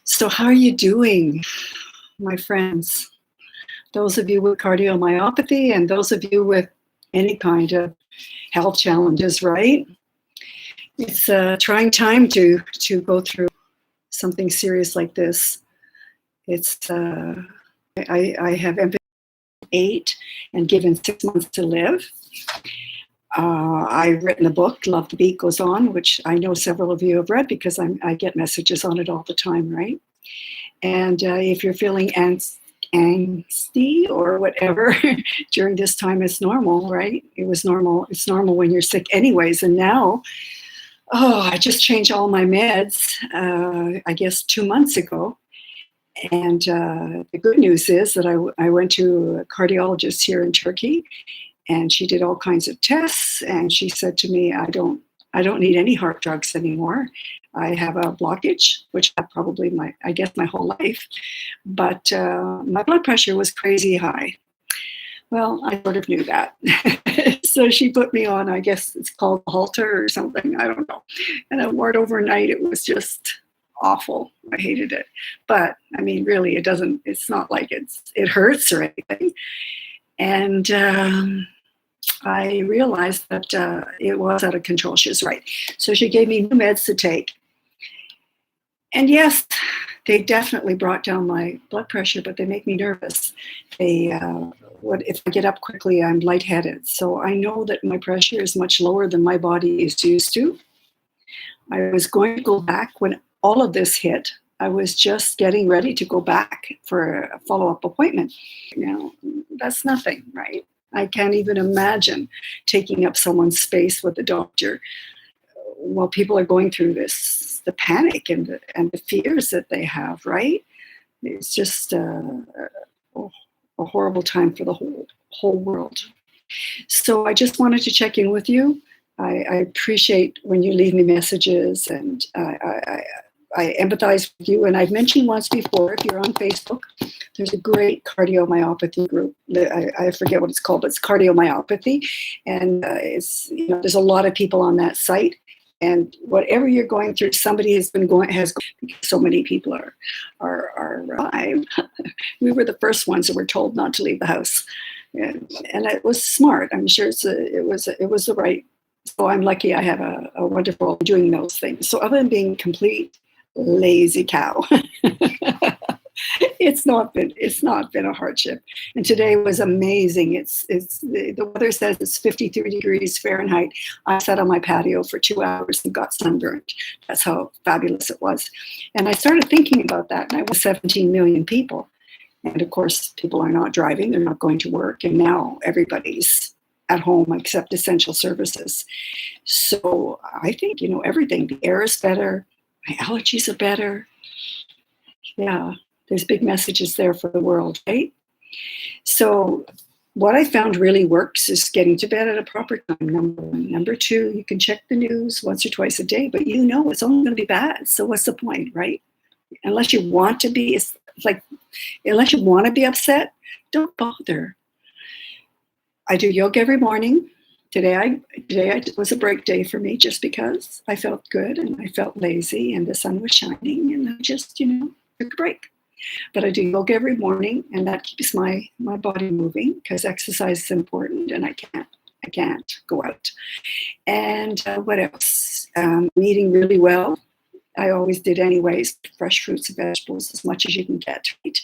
So how are you doing, my friends? Those of you with cardiomyopathy and those of you with any kind of health challenges, right? It's a trying time to go through something serious like this. It's I have empathy 8 and given 6 months to live. I've written a book, Love the Beat Goes On, which I know several of you have read because I get messages on it all the time, right? And if you're feeling angsty or whatever during this time, it's normal, right? It was normal. It's normal when you're sick anyways. And now, I just changed all my meds, I guess 2 months ago. And the good news is that I went to a cardiologist here in Turkey, and she did all kinds of tests, and she said to me, I don't need any heart drugs anymore. I have a blockage, which I probably my whole life, but my blood pressure was crazy high. Well, I sort of knew that. So she put me on, I guess it's called Halter or something, I don't know. And I wore it overnight. It was just awful. I hated it. But I mean, really, it's not like it hurts or anything. And I realized that it was out of control. She was right. So she gave me new meds to take. And yes, they definitely brought down my blood pressure, but they make me nervous. If I get up quickly, I'm lightheaded. So I know that my pressure is much lower than my body is used to. I was going to go back when all of this hit. I was just getting ready to go back for a follow-up appointment. Now, that's nothing, right? I can't even imagine taking up someone's space with the doctor while people are going through this, the panic and the fears that they have, right? It's just a horrible time for the whole world. So I just wanted to check in with you. I appreciate when you leave me messages, and I empathize with you. And I've mentioned once before, if you're on Facebook, there's a great cardiomyopathy group. I forget what it's called, but it's Cardiomyopathy. And there's a lot of people on that site. And whatever you're going through, somebody has because so many people are alive. We were the first ones that were told not to leave the house. And it was smart. I'm sure it was the right. So I'm lucky I have a wonderful doing those things. So other than being complete lazy cow, it's not been a hardship. And today was amazing. The weather says it's 53 degrees Fahrenheit. I sat on my patio for 2 hours and got sunburned. That's how fabulous it was. And I started thinking about that, and I was 17 million people. And of course, people are not driving, they're not going to work, and now everybody's at home except essential services. So I think, everything, the air is better, my allergies are better. Yeah, there's big messages there for the world, right? So what I found really works is getting to bed at a proper time, number one. Number two, you can check the news once or twice a day, but it's only going to be bad. So what's the point, right? Unless you want to be, unless you want to be upset, don't bother. I do yoga every morning. Today was a break day for me just because I felt good and I felt lazy and the sun was shining and I just, took a break. But I do yoga every morning, and that keeps my body moving because exercise is important, and I can't go out. And what else? Eating really well. I always did anyways. Fresh fruits and vegetables as much as you can get, right?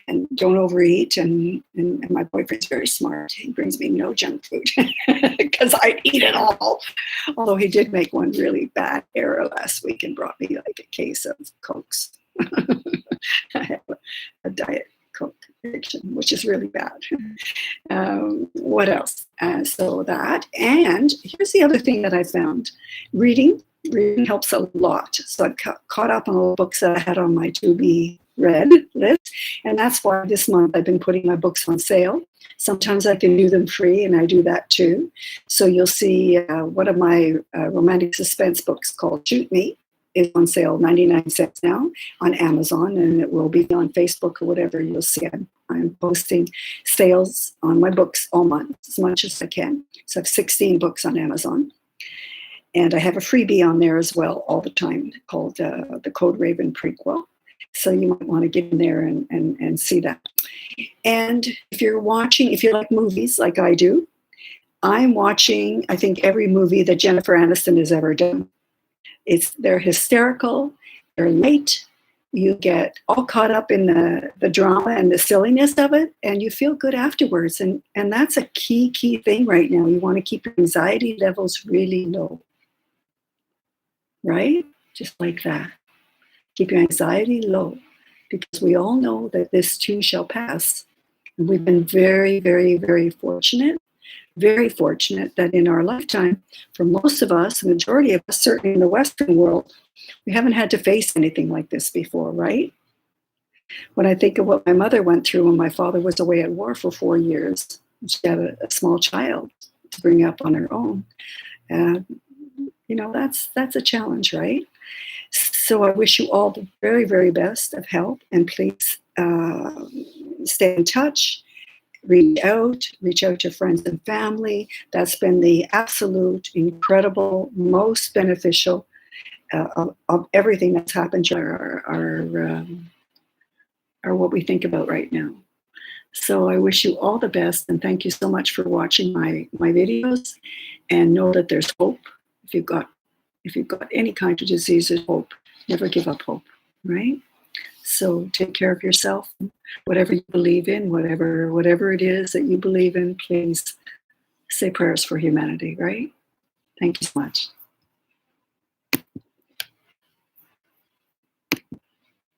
And don't overeat. And my boyfriend's very smart. He brings me no junk food because I eat it all. Although he did make one really bad error last week and brought me like a case of Cokes. I have a Diet Coke addiction, which is really bad. What else? So that, and here's the other thing that I found. Reading helps a lot. So I caught up on all the books that I had on my to-be read list. And that's why this month I've been putting my books on sale. Sometimes I can do them free, and I do that too. So you'll see one of my romantic suspense books called Shoot Me is on sale 99 cents now on Amazon, and it will be on Facebook or whatever. You'll see I'm posting sales on my books all month as much as I can. So I have 16 books on Amazon. And I have a freebie on there as well all the time called the Code Raven Prequel. So you might want to get in there and see that. And if you're watching, if you like movies like I do, I'm watching, I think, every movie that Jennifer Aniston has ever done. They're hysterical, they're late, you get all caught up in the drama and the silliness of it, and you feel good afterwards. And that's a key thing right now. You want to keep your anxiety levels really low, right? Just like that. Keep your anxiety low, because we all know that this too shall pass. And we've been very, very, very fortunate that in our lifetime, for most of us, the majority of us, certainly in the Western world, we haven't had to face anything like this before, right? When I think of what my mother went through when my father was away at war for 4 years, she had a small child to bring up on her own. That's a challenge, right? So I wish you all the very, very best of health, and please stay in touch. Reach out to friends and family. That's been the absolute incredible, most beneficial of everything that's happened are what we think about right now. So I wish you all the best, and thank you so much for watching my videos. And know that there's hope. If you've got any kind of disease, there's hope. Never give up hope, right? So take care of yourself. Whatever you believe in, whatever it is that you believe in, please say prayers for humanity, right? Thank you so much.